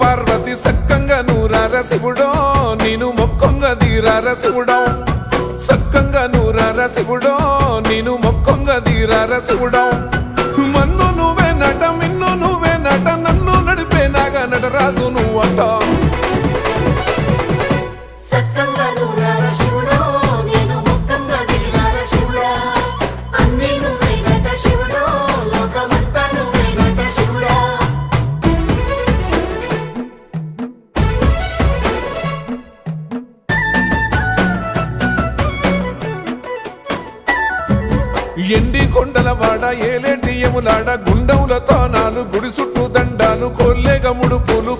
పార్వతి సక్కంగా నూరార శివుడో నేను మొక్కంగా తీరార శివుడో సక్కంగా నూరార శివుడో నేను మొక్కంగా తీరార శివుడో మన్ను నువ్వే నట మిన్ను నువ్వే నట నన్ను నడిపే నాగా నటరాజు నువ్వట ఎండి కొండల వాడ ఏలేటి యములాడ గుండములతో నాలు గుడి చుట్టూ దండాలు కొల్లేగముడు పూలు